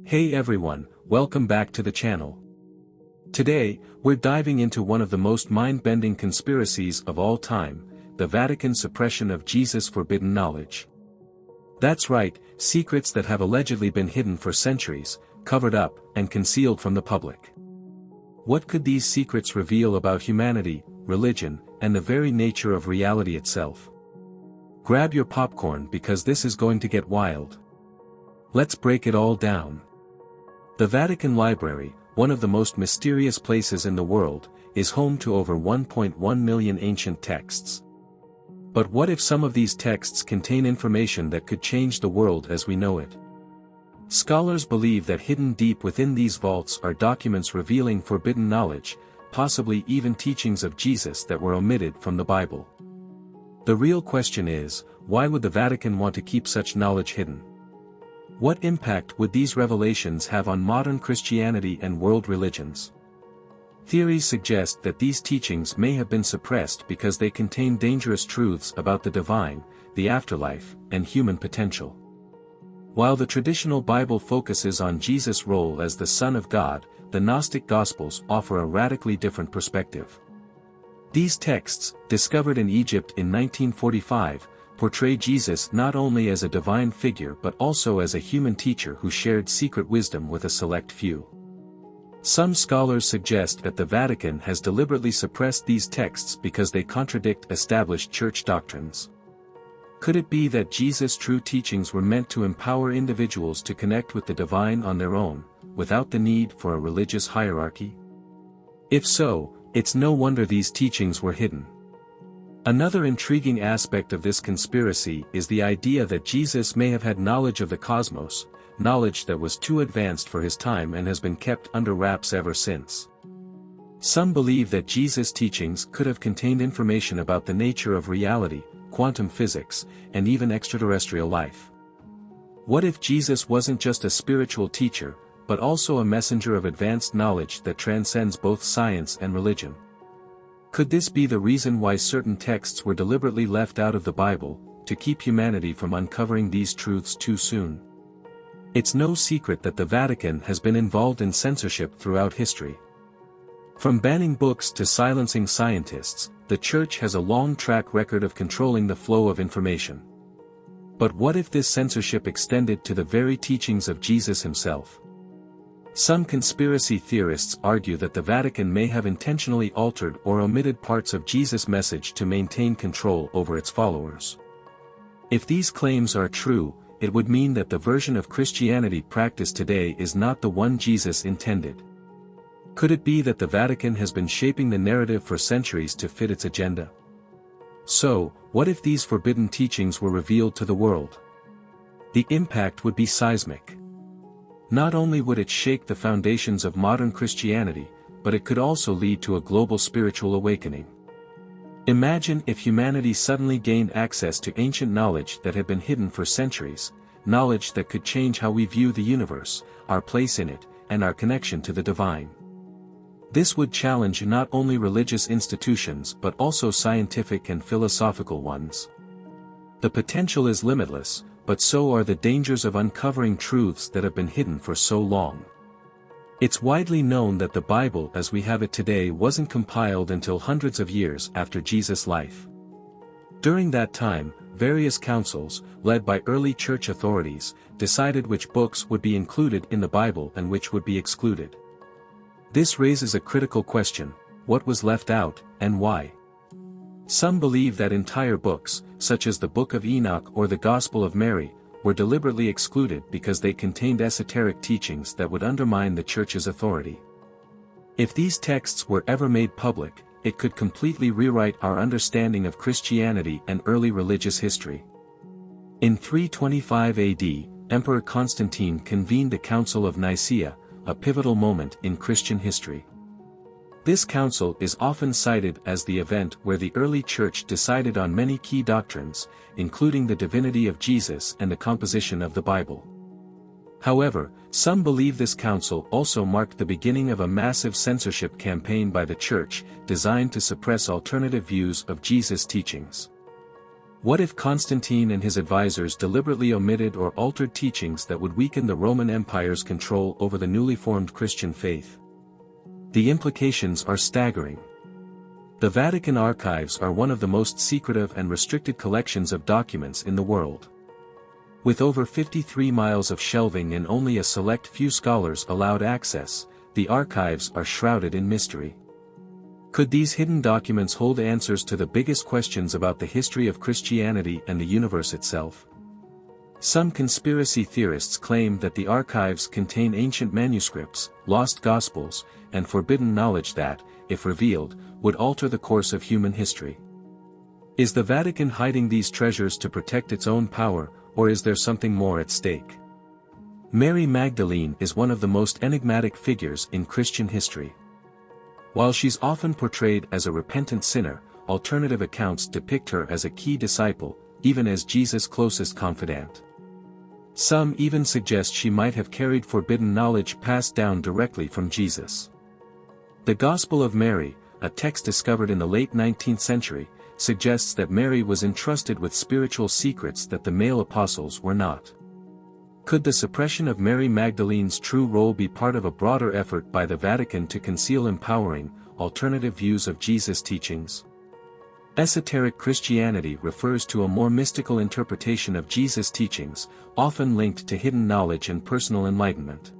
Hey everyone, welcome back to the channel. Today, we're diving into one of the most mind-bending conspiracies of all time, the Vatican suppression of Jesus' forbidden knowledge. That's right, secrets that have allegedly been hidden for centuries, covered up, and concealed from the public. What could these secrets reveal about humanity, religion, and the very nature of reality itself? Grab your popcorn because this is going to get wild. Let's break it all down. The Vatican Library, one of the most mysterious places in the world, is home to over 1.1 million ancient texts. But what if some of these texts contain information that could change the world as we know it? Scholars believe that hidden deep within these vaults are documents revealing forbidden knowledge, possibly even teachings of Jesus that were omitted from the Bible. The real question is, why would the Vatican want to keep such knowledge hidden? What impact would these revelations have on modern Christianity and world religions? Theories suggest that these teachings may have been suppressed because they contain dangerous truths about the divine, the afterlife, and human potential. While the traditional Bible focuses on Jesus' role as the Son of God, the Gnostic Gospels offer a radically different perspective. These texts, discovered in Egypt in 1945, portray Jesus not only as a divine figure but also as a human teacher who shared secret wisdom with a select few. Some scholars suggest that the Vatican has deliberately suppressed these texts because they contradict established church doctrines. Could it be that Jesus' true teachings were meant to empower individuals to connect with the divine on their own, without the need for a religious hierarchy? If so, it's no wonder these teachings were hidden. Another intriguing aspect of this conspiracy is the idea that Jesus may have had knowledge of the cosmos, knowledge that was too advanced for his time and has been kept under wraps ever since. Some believe that Jesus' teachings could have contained information about the nature of reality, quantum physics, and even extraterrestrial life. What if Jesus wasn't just a spiritual teacher, but also a messenger of advanced knowledge that transcends both science and religion? Could this be the reason why certain texts were deliberately left out of the Bible, to keep humanity from uncovering these truths too soon? It's no secret that the Vatican has been involved in censorship throughout history. From banning books to silencing scientists, the Church has a long track record of controlling the flow of information. But what if this censorship extended to the very teachings of Jesus himself? Some conspiracy theorists argue that the Vatican may have intentionally altered or omitted parts of Jesus' message to maintain control over its followers. If these claims are true, it would mean that the version of Christianity practiced today is not the one Jesus intended. Could it be that the Vatican has been shaping the narrative for centuries to fit its agenda? So, what if these forbidden teachings were revealed to the world? The impact would be seismic. Not only would it shake the foundations of modern Christianity, but it could also lead to a global spiritual awakening. Imagine if humanity suddenly gained access to ancient knowledge that had been hidden for centuries, knowledge that could change how we view the universe, our place in it, and our connection to the divine. This would challenge not only religious institutions but also scientific and philosophical ones. The potential is limitless, but so are the dangers of uncovering truths that have been hidden for so long. It's widely known that the Bible as we have it today wasn't compiled until hundreds of years after Jesus' life. During that time, various councils, led by early church authorities, decided which books would be included in the Bible and which would be excluded. This raises a critical question: what was left out, and why? Some believe that entire books, such as the Book of Enoch or the Gospel of Mary, were deliberately excluded because they contained esoteric teachings that would undermine the Church's authority. If these texts were ever made public, it could completely rewrite our understanding of Christianity and early religious history. In 325 AD, Emperor Constantine convened the Council of Nicaea, a pivotal moment in Christian history. This council is often cited as the event where the early church decided on many key doctrines, including the divinity of Jesus and the composition of the Bible. However, some believe this council also marked the beginning of a massive censorship campaign by the church, designed to suppress alternative views of Jesus' teachings. What if Constantine and his advisors deliberately omitted or altered teachings that would weaken the Roman Empire's control over the newly formed Christian faith? The implications are staggering. The Vatican archives are one of the most secretive and restricted collections of documents in the world. With over 53 miles of shelving and only a select few scholars allowed access, the archives are shrouded in mystery. Could these hidden documents hold answers to the biggest questions about the history of Christianity and the universe itself? Some conspiracy theorists claim that the archives contain ancient manuscripts, lost gospels, and forbidden knowledge that, if revealed, would alter the course of human history. Is the Vatican hiding these treasures to protect its own power, or is there something more at stake? Mary Magdalene is one of the most enigmatic figures in Christian history. While she's often portrayed as a repentant sinner, alternative accounts depict her as a key disciple, even as Jesus' closest confidant. Some even suggest she might have carried forbidden knowledge passed down directly from Jesus. The Gospel of Mary, a text discovered in the late 19th century, suggests that Mary was entrusted with spiritual secrets that the male apostles were not. Could the suppression of Mary Magdalene's true role be part of a broader effort by the Vatican to conceal empowering, alternative views of Jesus' teachings? Esoteric Christianity refers to a more mystical interpretation of Jesus' teachings, often linked to hidden knowledge and personal enlightenment.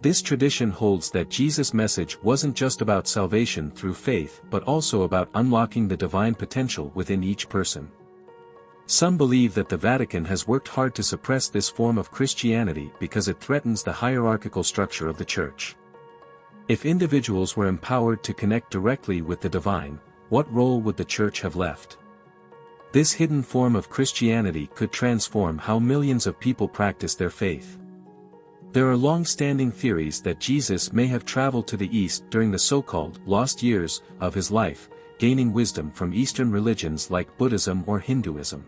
This tradition holds that Jesus' message wasn't just about salvation through faith but also about unlocking the divine potential within each person. Some believe that the Vatican has worked hard to suppress this form of Christianity because it threatens the hierarchical structure of the Church. If individuals were empowered to connect directly with the divine, what role would the Church have left? This hidden form of Christianity could transform how millions of people practice their faith. There are long-standing theories that Jesus may have traveled to the East during the so-called lost years of his life, gaining wisdom from Eastern religions like Buddhism or Hinduism.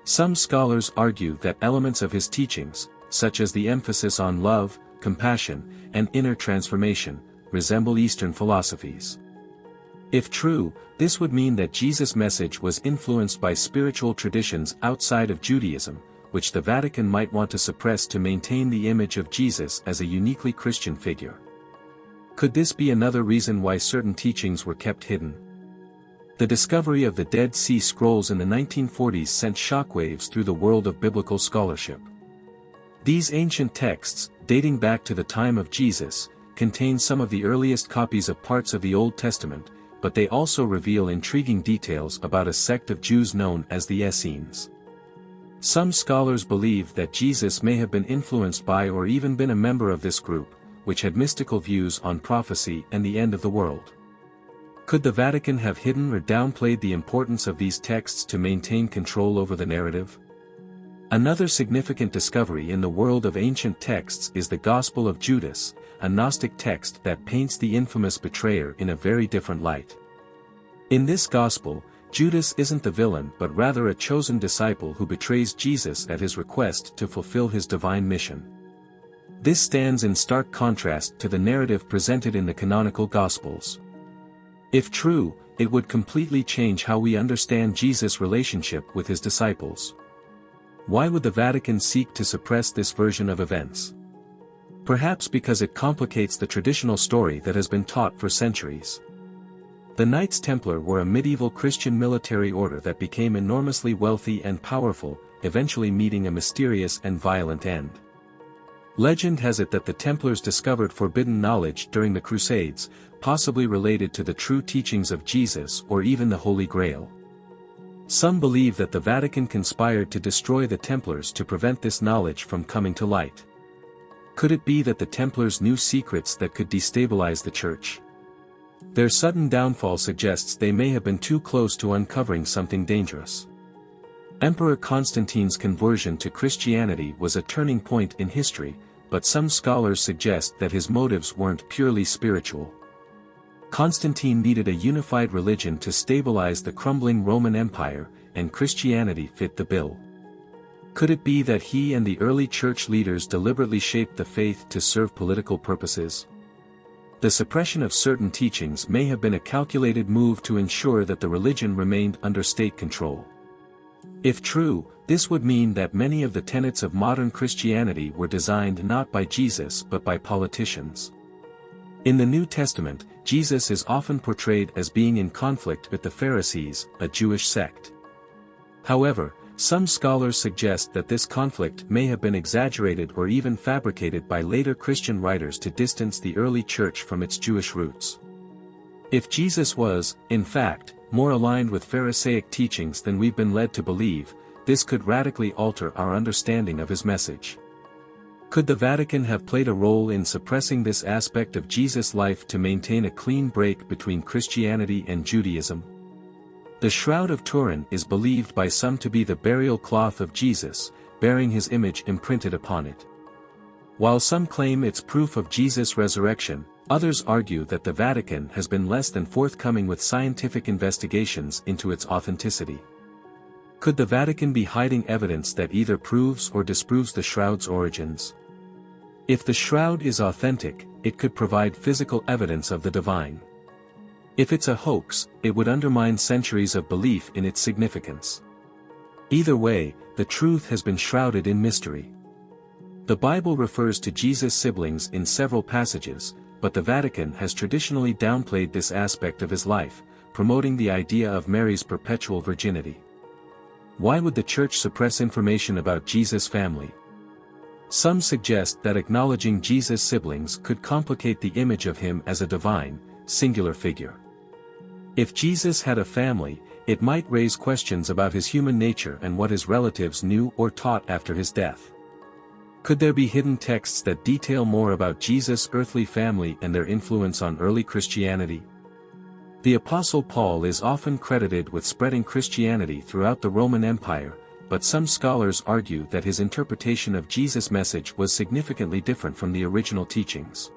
Some scholars argue that elements of his teachings, such as the emphasis on love, compassion, and inner transformation, resemble Eastern philosophies. If true, this would mean that Jesus' message was influenced by spiritual traditions outside of Judaism, which the Vatican might want to suppress to maintain the image of Jesus as a uniquely Christian figure. Could this be another reason why certain teachings were kept hidden? The discovery of the Dead Sea Scrolls in the 1940s sent shockwaves through the world of biblical scholarship. These ancient texts, dating back to the time of Jesus, contain some of the earliest copies of parts of the Old Testament, but they also reveal intriguing details about a sect of Jews known as the Essenes. Some scholars believe that Jesus may have been influenced by or even been a member of this group, which had mystical views on prophecy and the end of the world. Could the Vatican have hidden or downplayed the importance of these texts to maintain control over the narrative? Another significant discovery in the world of ancient texts is the Gospel of Judas, a Gnostic text that paints the infamous betrayer in a very different light. In this Gospel, Judas isn't the villain but rather a chosen disciple who betrays Jesus at his request to fulfill his divine mission. This stands in stark contrast to the narrative presented in the canonical Gospels. If true, it would completely change how we understand Jesus' relationship with his disciples. Why would the Vatican seek to suppress this version of events? Perhaps because it complicates the traditional story that has been taught for centuries. The Knights Templar were a medieval Christian military order that became enormously wealthy and powerful, eventually meeting a mysterious and violent end. Legend has it that the Templars discovered forbidden knowledge during the Crusades, possibly related to the true teachings of Jesus or even the Holy Grail. Some believe that the Vatican conspired to destroy the Templars to prevent this knowledge from coming to light. Could it be that the Templars knew secrets that could destabilize the Church? Their sudden downfall suggests they may have been too close to uncovering something dangerous. Emperor Constantine's conversion to Christianity was a turning point in history, but some scholars suggest that his motives weren't purely spiritual. Constantine needed a unified religion to stabilize the crumbling Roman Empire, and Christianity fit the bill. Could it be that he and the early church leaders deliberately shaped the faith to serve political purposes? The suppression of certain teachings may have been a calculated move to ensure that the religion remained under state control. If true, this would mean that many of the tenets of modern Christianity were designed not by Jesus but by politicians. In the New Testament, Jesus is often portrayed as being in conflict with the Pharisees, a Jewish sect. However, some scholars suggest that this conflict may have been exaggerated or even fabricated by later Christian writers to distance the early church from its Jewish roots. If Jesus was, in fact, more aligned with Pharisaic teachings than we've been led to believe, this could radically alter our understanding of his message. Could the Vatican have played a role in suppressing this aspect of Jesus' life to maintain a clean break between Christianity and Judaism? The Shroud of Turin is believed by some to be the burial cloth of Jesus, bearing his image imprinted upon it. While some claim it's proof of Jesus' resurrection, others argue that the Vatican has been less than forthcoming with scientific investigations into its authenticity. Could the Vatican be hiding evidence that either proves or disproves the shroud's origins? If the shroud is authentic, it could provide physical evidence of the divine. If it's a hoax, it would undermine centuries of belief in its significance. Either way, the truth has been shrouded in mystery. The Bible refers to Jesus' siblings in several passages, but the Vatican has traditionally downplayed this aspect of his life, promoting the idea of Mary's perpetual virginity. Why would the Church suppress information about Jesus' family? Some suggest that acknowledging Jesus' siblings could complicate the image of him as a divine, singular figure. If Jesus had a family, it might raise questions about his human nature and what his relatives knew or taught after his death. Could there be hidden texts that detail more about Jesus' earthly family and their influence on early Christianity? The Apostle Paul is often credited with spreading Christianity throughout the Roman Empire, but some scholars argue that his interpretation of Jesus' message was significantly different from the original teachings.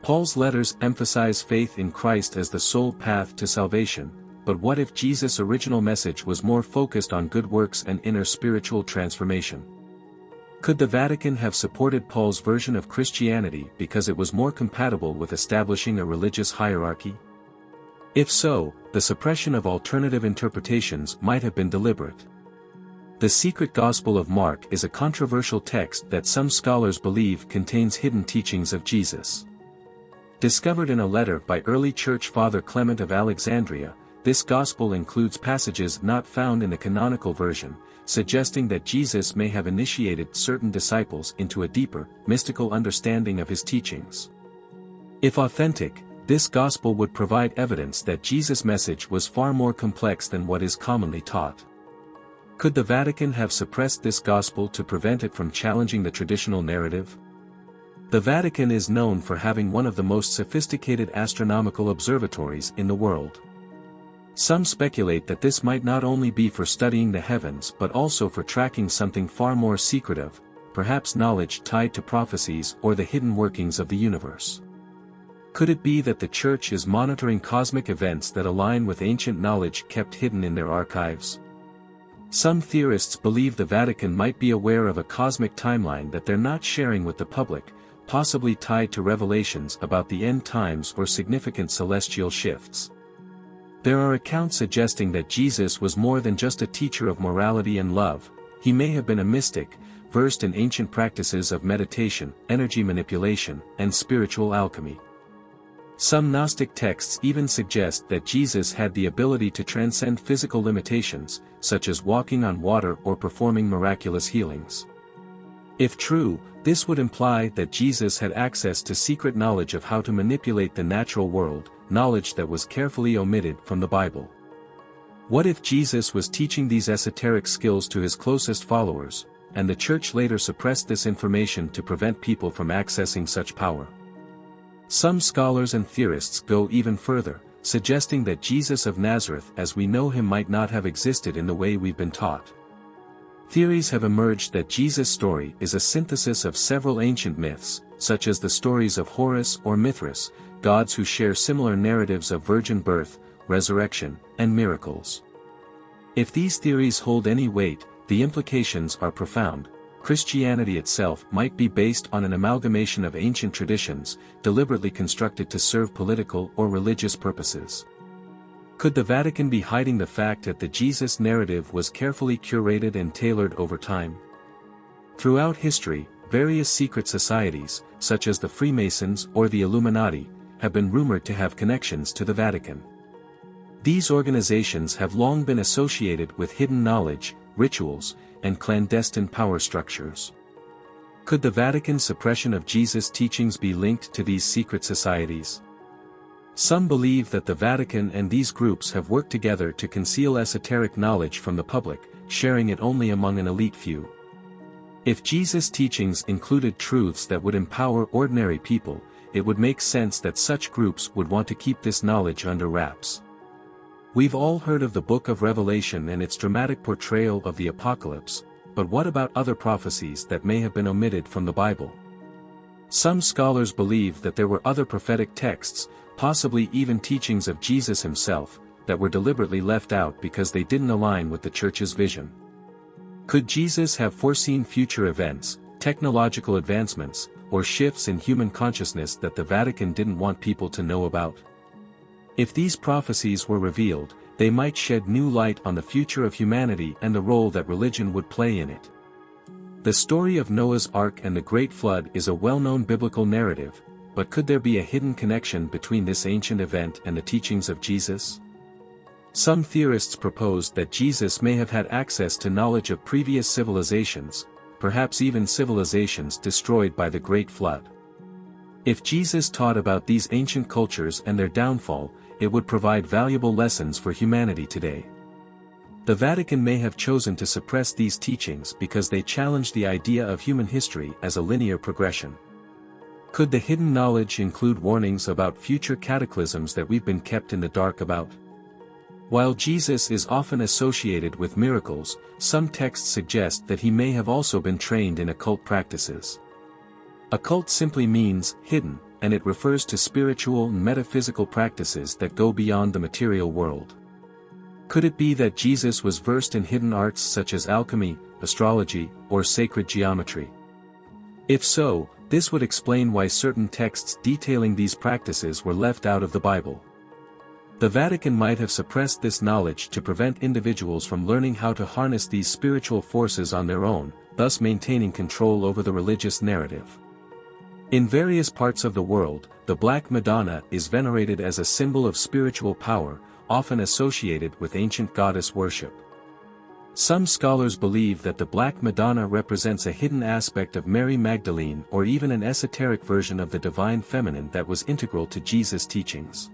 Paul's letters emphasize faith in Christ as the sole path to salvation, but what if Jesus' original message was more focused on good works and inner spiritual transformation? Could the Vatican have supported Paul's version of Christianity because it was more compatible with establishing a religious hierarchy? If so, the suppression of alternative interpretations might have been deliberate. The Secret Gospel of Mark is a controversial text that some scholars believe contains hidden teachings of Jesus. Discovered in a letter by early Church Father Clement of Alexandria, this Gospel includes passages not found in the canonical version, suggesting that Jesus may have initiated certain disciples into a deeper, mystical understanding of his teachings. If authentic, this Gospel would provide evidence that Jesus' message was far more complex than what is commonly taught. Could the Vatican have suppressed this Gospel to prevent it from challenging the traditional narrative? The Vatican is known for having one of the most sophisticated astronomical observatories in the world. Some speculate that this might not only be for studying the heavens but also for tracking something far more secretive, perhaps knowledge tied to prophecies or the hidden workings of the universe. Could it be that the Church is monitoring cosmic events that align with ancient knowledge kept hidden in their archives? Some theorists believe the Vatican might be aware of a cosmic timeline that they're not sharing with the public, possibly tied to revelations about the end times or significant celestial shifts. There are accounts suggesting that Jesus was more than just a teacher of morality and love. He may have been a mystic, versed in ancient practices of meditation, energy manipulation, and spiritual alchemy. Some Gnostic texts even suggest that Jesus had the ability to transcend physical limitations, such as walking on water or performing miraculous healings. If true, this would imply that Jesus had access to secret knowledge of how to manipulate the natural world, knowledge that was carefully omitted from the Bible. What if Jesus was teaching these esoteric skills to his closest followers, and the Church later suppressed this information to prevent people from accessing such power? Some scholars and theorists go even further, suggesting that Jesus of Nazareth as we know him might not have existed in the way we've been taught. Theories have emerged that Jesus' story is a synthesis of several ancient myths, such as the stories of Horus or Mithras, gods who share similar narratives of virgin birth, resurrection, and miracles. If these theories hold any weight, the implications are profound. Christianity itself might be based on an amalgamation of ancient traditions, deliberately constructed to serve political or religious purposes. Could the Vatican be hiding the fact that the Jesus narrative was carefully curated and tailored over time? Throughout history, various secret societies, such as the Freemasons or the Illuminati, have been rumored to have connections to the Vatican. These organizations have long been associated with hidden knowledge, rituals, and clandestine power structures. Could the Vatican's suppression of Jesus' teachings be linked to these secret societies? Some believe that the Vatican and these groups have worked together to conceal esoteric knowledge from the public, sharing it only among an elite few. If Jesus' teachings included truths that would empower ordinary people, it would make sense that such groups would want to keep this knowledge under wraps. We've all heard of the Book of Revelation and its dramatic portrayal of the apocalypse, but what about other prophecies that may have been omitted from the Bible? Some scholars believe that there were other prophetic texts, possibly even teachings of Jesus himself, that were deliberately left out because they didn't align with the Church's vision. Could Jesus have foreseen future events, technological advancements, or shifts in human consciousness that the Vatican didn't want people to know about? If these prophecies were revealed, they might shed new light on the future of humanity and the role that religion would play in it. The story of Noah's Ark and the Great Flood is a well-known biblical narrative, but could there be a hidden connection between this ancient event and the teachings of Jesus? Some theorists propose that Jesus may have had access to knowledge of previous civilizations, perhaps even civilizations destroyed by the Great Flood. If Jesus taught about these ancient cultures and their downfall, it would provide valuable lessons for humanity today. The Vatican may have chosen to suppress these teachings because they challenge the idea of human history as a linear progression. Could the hidden knowledge include warnings about future cataclysms that we've been kept in the dark about? While Jesus is often associated with miracles, some texts suggest that he may have also been trained in occult practices. Occult simply means hidden, and it refers to spiritual and metaphysical practices that go beyond the material world. Could it be that Jesus was versed in hidden arts such as alchemy, astrology, or sacred geometry? If so, this would explain why certain texts detailing these practices were left out of the Bible. The Vatican might have suppressed this knowledge to prevent individuals from learning how to harness these spiritual forces on their own, thus maintaining control over the religious narrative. In various parts of the world, the Black Madonna is venerated as a symbol of spiritual power, often associated with ancient goddess worship. Some scholars believe that the Black Madonna represents a hidden aspect of Mary Magdalene or even an esoteric version of the divine feminine that was integral to Jesus' teachings.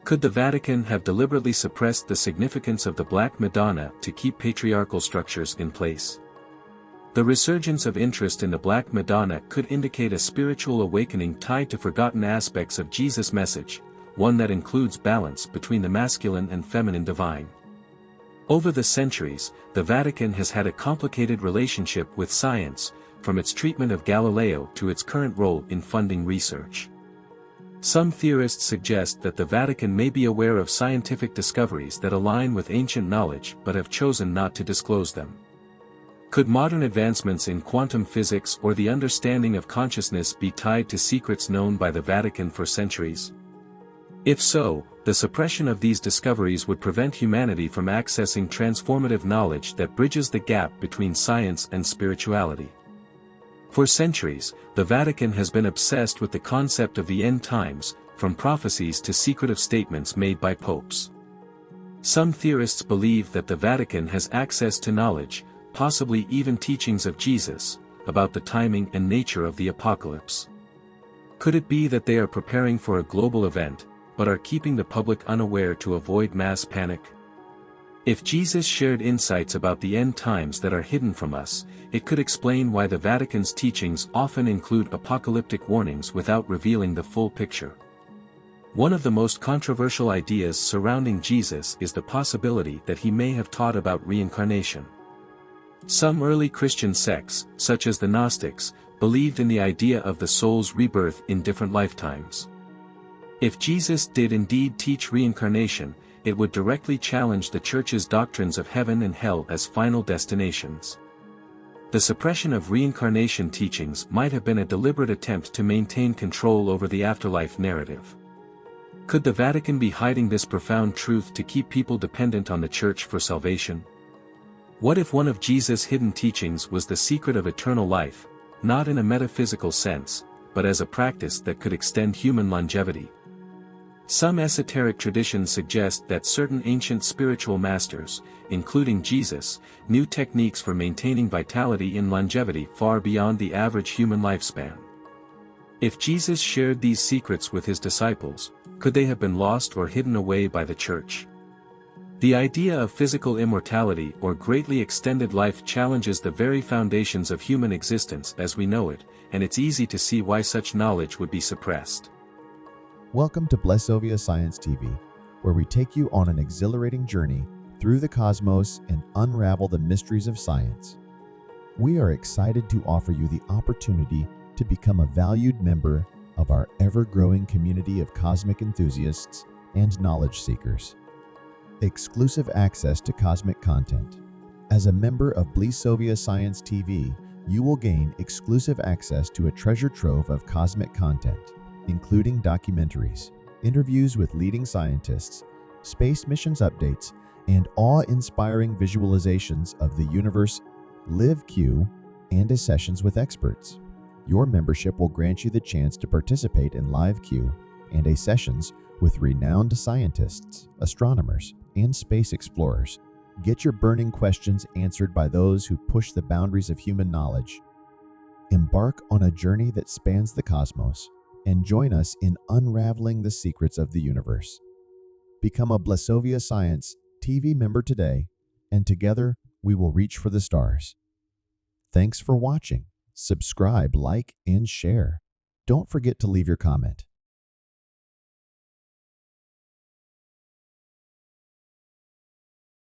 Could the Vatican have deliberately suppressed the significance of the Black Madonna to keep patriarchal structures in place? The resurgence of interest in the Black Madonna could indicate a spiritual awakening tied to forgotten aspects of Jesus' message, one that includes balance between the masculine and feminine divine. Over the centuries, the Vatican has had a complicated relationship with science, from its treatment of Galileo to its current role in funding research. Some theorists suggest that the Vatican may be aware of scientific discoveries that align with ancient knowledge but have chosen not to disclose them. Could modern advancements in quantum physics or the understanding of consciousness be tied to secrets known by the Vatican for centuries? If so, the suppression of these discoveries would prevent humanity from accessing transformative knowledge that bridges the gap between science and spirituality. For centuries, the Vatican has been obsessed with the concept of the end times, from prophecies to secretive statements made by popes. Some theorists believe that the Vatican has access to knowledge, possibly even teachings of Jesus, about the timing and nature of the apocalypse. Could it be that they are preparing for a global event, but are keeping the public unaware to avoid mass panic? If Jesus shared insights about the end times that are hidden from us, it could explain why the Vatican's teachings often include apocalyptic warnings without revealing the full picture. One of the most controversial ideas surrounding Jesus is the possibility that he may have taught about reincarnation. Some early Christian sects, such as the Gnostics, believed in the idea of the soul's rebirth in different lifetimes. If Jesus did indeed teach reincarnation, it would directly challenge the Church's doctrines of heaven and hell as final destinations. The suppression of reincarnation teachings might have been a deliberate attempt to maintain control over the afterlife narrative. Could the Vatican be hiding this profound truth to keep people dependent on the Church for salvation? What if one of Jesus' hidden teachings was the secret of eternal life, not in a metaphysical sense, but as a practice that could extend human longevity? Some esoteric traditions suggest that certain ancient spiritual masters, including Jesus, knew techniques for maintaining vitality and longevity far beyond the average human lifespan. If Jesus shared these secrets with his disciples, could they have been lost or hidden away by the Church? The idea of physical immortality or greatly extended life challenges the very foundations of human existence as we know it, and it's easy to see why such knowledge would be suppressed. Welcome to Blessovia Science TV, where we take you on an exhilarating journey through the cosmos and unravel the mysteries of science. We are excited to offer you the opportunity to become a valued member of our ever-growing community of cosmic enthusiasts and knowledge seekers. Exclusive access to cosmic content. As a member of Blessovia Science TV, you will gain exclusive access to a treasure trove of cosmic content, including documentaries, interviews with leading scientists, space missions updates, and awe-inspiring visualizations of the universe, live Q, and sessions with experts. Your membership will grant you the chance to participate in live Q and sessions with renowned scientists, astronomers, and space explorers. Get your burning questions answered by those who push the boundaries of human knowledge. Embark on a journey that spans the cosmos and join us in unraveling the secrets of the universe. Become a Blessovia Science TV member today, and together we will reach for the stars. Thanks for watching. Subscribe, like, and share. Don't forget to leave your comment.